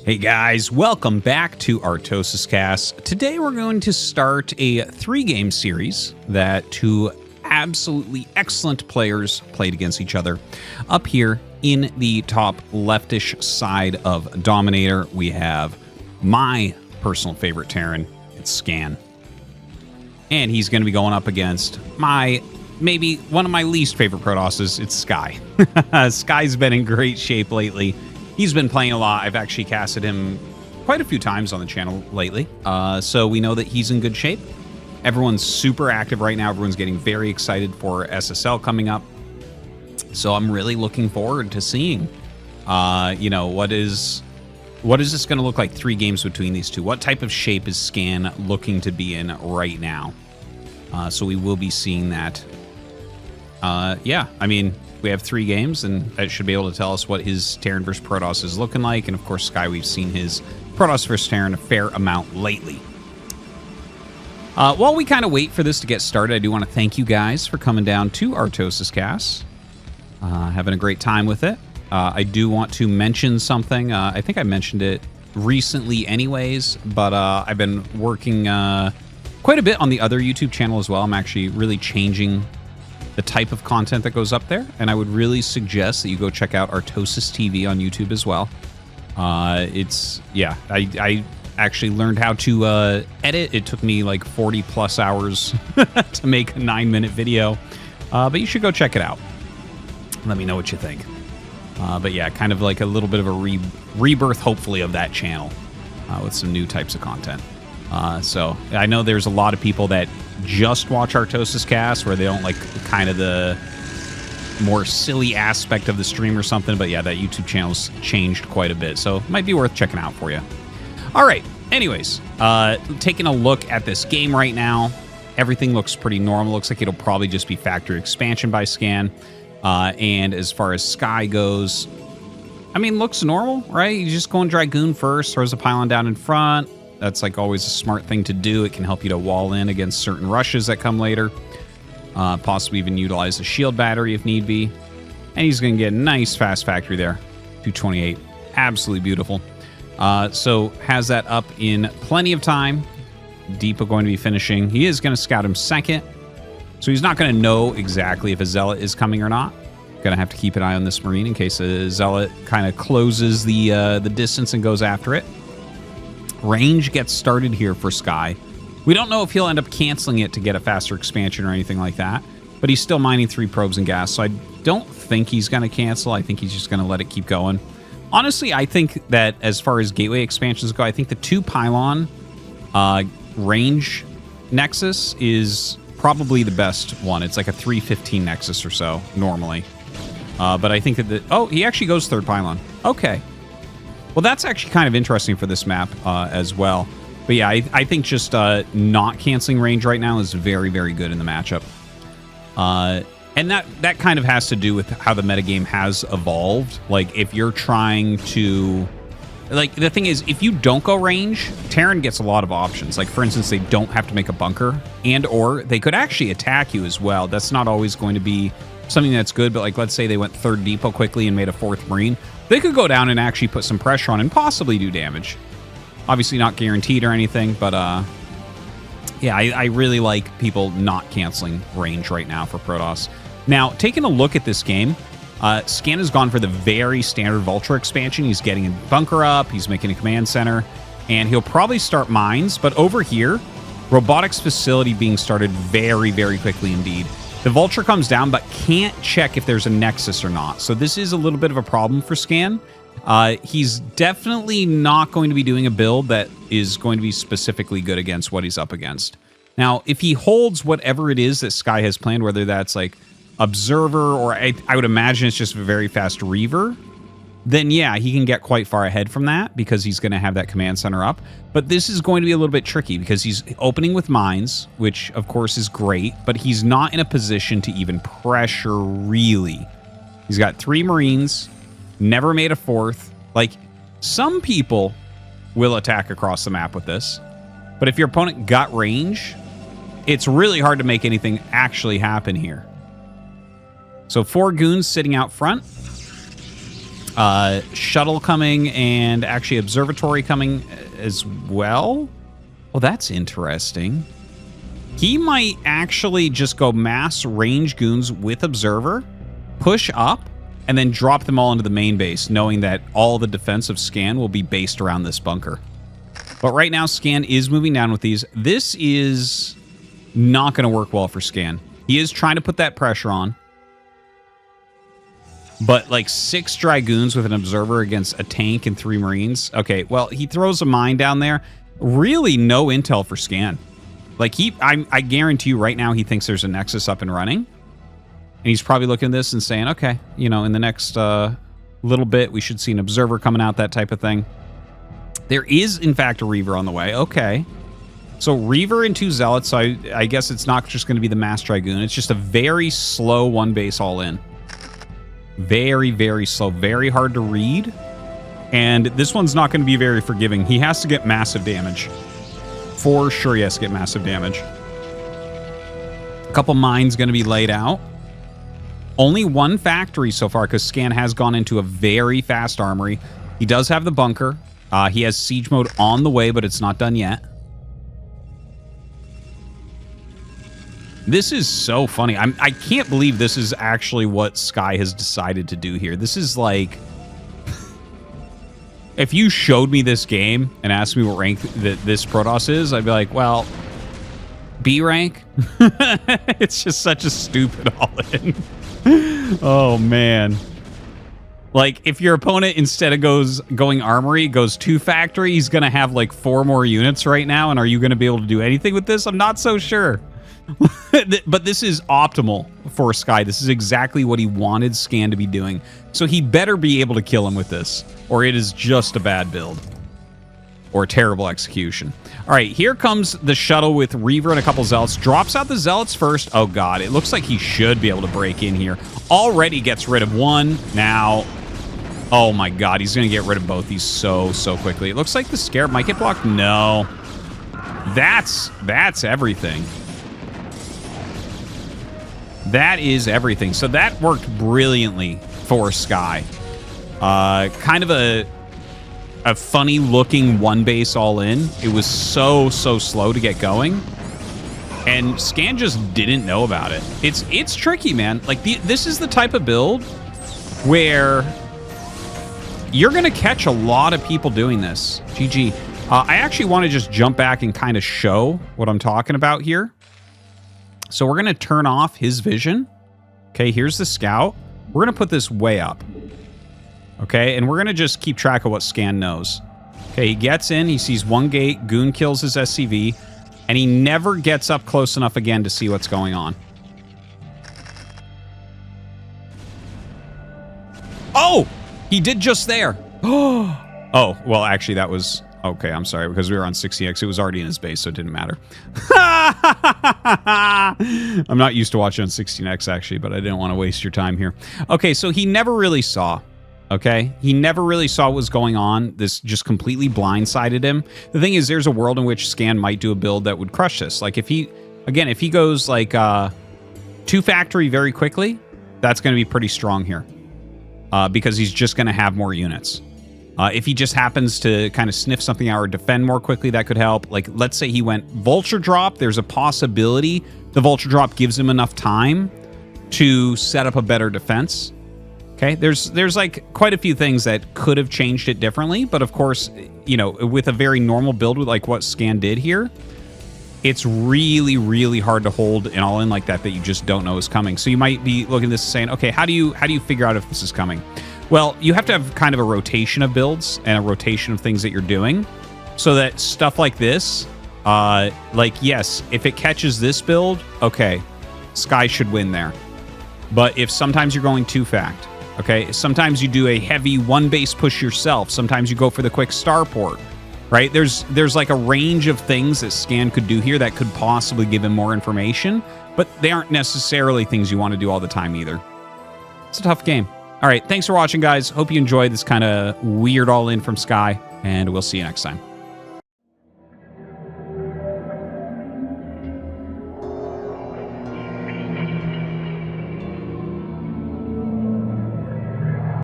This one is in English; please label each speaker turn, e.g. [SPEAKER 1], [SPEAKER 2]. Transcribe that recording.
[SPEAKER 1] Hey guys, welcome back to ArtosisCasts. Today we're going to start a 3-game series that two absolutely excellent players played against each other. Up here in the top leftish side of Dominator, we have my personal favorite Terran, it's Scan. And he's going to be going up against maybe one of my least favorite Protosses, it's Sky. Sky's been in great shape lately. He's been playing a lot. I've actually casted him quite a few times on the channel lately. So we know that he's in good shape. Everyone's super active right now. Everyone's getting very excited for SSL coming up. So I'm really looking forward to seeing, what is this going to look like 3 games between these two? What type of shape is Scan looking to be in right now? So we will be seeing that. We have 3 games, and that should be able to tell us what his Terran versus Protoss is looking like. And of course, Sky, we've seen his Protoss versus Terran a fair amount lately. While we kind of wait for this to get started, I do want to thank you guys for coming down to ArtosisCasts. Having a great time with it. I do want to mention something. I think I mentioned it recently anyways, but I've been working quite a bit on the other YouTube channel as well. I'm actually really changing the type of content that goes up there, and I would really suggest that you go check out Artosis TV on YouTube as well. I actually learned how to edit. It took me like 40 plus hours to make a 9-minute video, but you should go check it out. Let me know what you think. But yeah, kind of like a little bit of a rebirth, hopefully, of that channel with some new types of content. So I know there's a lot of people that just watch ArtosisCasts where they don't like kind of the more silly aspect of the stream or something. But yeah, that YouTube channel's changed quite a bit, so it might be worth checking out for you. All right. Anyways, taking a look at this game right now, everything looks pretty normal. Looks like it'll probably just be factory expansion by Scan. And as far as Sky goes, I mean, looks normal, right? You just go and Dragoon first, throws a pylon down in front. That's like always a smart thing to do. It can help you to wall in against certain rushes that come later. Possibly even utilize a shield battery if need be. And he's going to get a nice fast factory there. 228. Absolutely beautiful. So has that up in plenty of time. Deepa going to be finishing. He is going to scout him second. So he's not going to know exactly if a Zealot is coming or not. Going to have to keep an eye on this Marine in case a Zealot kind of closes the distance and goes after it. Range gets started here for Sky. We don't know if he'll end up canceling it to get a faster expansion or anything like that, but he's still mining 3 probes and gas, so I don't think he's going to cancel. I think he's just going to let it keep going. Honestly, I think that as far as gateway expansions go, I think the 2 pylon range Nexus is probably the best one. It's like a 315 Nexus or so, normally. But I think that he actually goes 3rd pylon. Okay. Well, that's actually kind of interesting for this map as well. But yeah, I think just not canceling range right now is very, very good in the matchup. And that kind of has to do with how the metagame has evolved. Like, if you're trying to... Like, the thing is, if you don't go range, Terran gets a lot of options. Like, for instance, they don't have to make a bunker, and/or they could actually attack you as well. That's not always going to be something that's good, but like, let's say they went 3rd depot quickly and made a 4th Marine. They could go down and actually put some pressure on and possibly do damage. Obviously not guaranteed or anything, but yeah, I really like people not canceling range right now for Protoss. Now, taking a look at this game, Scan has gone for the very standard Vulture expansion. He's getting a bunker up, he's making a command center, and he'll probably start mines. But over here, robotics facility being started very, very quickly indeed. The Vulture comes down, but can't check if there's a Nexus or not. So this is a little bit of a problem for Scan. He's definitely not going to be doing a build that is going to be specifically good against what he's up against. Now, if he holds whatever it is that Sky has planned, whether that's like Observer or I would imagine it's just a very fast Reaver, then yeah, he can get quite far ahead from that because he's going to have that command center up. But this is going to be a little bit tricky because he's opening with mines, which of course is great, but he's not in a position to even pressure really. He's got 3 Marines, never made a 4th. Like, some people will attack across the map with this, but if your opponent got range, it's really hard to make anything actually happen here. So 4 goons sitting out front. Shuttle coming and actually observatory coming as well. Well, that's interesting. He might actually just go mass range goons with observer, push up, and then drop them all into the main base, knowing that all the defensive scan will be based around this bunker. But right now, Scan is moving down with these. This is not going to work well for Scan. He is trying to put that pressure on. But like 6 Dragoons with an observer against a tank and 3 Marines. Okay, well, he throws a mine down there. Really no intel for Scan. Like, I guarantee you right now he thinks there's a Nexus up and running. And he's probably looking at this and saying, okay, you know, in the next little bit, we should see an observer coming out, that type of thing. There is, in fact, a Reaver on the way. Okay. So Reaver and 2 Zealots, so I guess it's not just going to be the Mass Dragoon. It's just a very slow 1 base all in. Very, very slow. Very hard to read. And this one's not going to be very forgiving. He has to get massive damage. For sure he has to get massive damage. A couple mines going to be laid out. Only 1 factory so far because Scan has gone into a very fast armory. He does have the bunker. He has siege mode on the way, but it's not done yet. This is so funny. I can't believe this is actually what Sky has decided to do here. This is like... If you showed me this game and asked me what rank this Protoss is, I'd be like, well, B rank? It's just such a stupid all-in. Oh, man. Like, if your opponent, instead of going armory, goes 2 factory, he's going to have, like, 4 more units right now, and are you going to be able to do anything with this? I'm not so sure. But this is optimal for Sky. This is exactly what he wanted Scan to be doing. So he better be able to kill him with this, or it is just a bad build. Or terrible execution. All right, here comes the shuttle with Reaver and a couple Zealots. Drops out the Zealots first. Oh, God. It looks like he should be able to break in here. Already gets rid of 1. Now, oh, my God. He's going to get rid of both these so quickly. It looks like the Scarab might get blocked. No. That's everything. That is everything. So that worked brilliantly for Sky. Kind of a funny looking 1 base all in. It was so slow to get going. And Scan just didn't know about it. It's tricky, man. Like this is the type of build where you're going to catch a lot of people doing this. GG. I actually want to just jump back and kind of show what I'm talking about here. So we're going to turn off his vision. Okay, here's the scout. We're going to put this way up. Okay, and we're going to just keep track of what Scan knows. Okay, he gets in, he sees 1 gate, Goon kills his SCV, and he never gets up close enough again to see what's going on. Oh! He did just there. Oh, well, actually, that was... Okay, I'm sorry, because we were on 60X. It was already in his base, so it didn't matter. I'm not used to watching on 16X, actually, but I didn't want to waste your time here. Okay, so he never really saw. Okay? He never really saw what was going on. This just completely blindsided him. The thing is, there's a world in which Scan might do a build that would crush this. Like, if he... Again, if he goes, like, 2 factory very quickly, that's going to be pretty strong here. Because he's just going to have more units. If he just happens to kind of sniff something out or defend more quickly, that could help. Like, let's say he went Vulture Drop. There's a possibility the Vulture Drop gives him enough time to set up a better defense. Okay, there's like quite a few things that could have changed it differently. But of course, you know, with a very normal build with like what Scan did here, it's really, really hard to hold an all-in like that you just don't know is coming. So you might be looking at this saying, okay, how do you figure out if this is coming? Well, you have to have kind of a rotation of builds and a rotation of things that you're doing so that stuff like this, like, yes, if it catches this build, okay, Sky should win there. But if sometimes you're going 2 fact, okay, sometimes you do a heavy 1 base push yourself, sometimes you go for the quick starport, right? There's like a range of things that Scan could do here that could possibly give him more information, but they aren't necessarily things you want to do all the time either. It's a tough game. All right, thanks for watching, guys. Hope you enjoyed this kind of weird all-in from Sky, and we'll see you next time.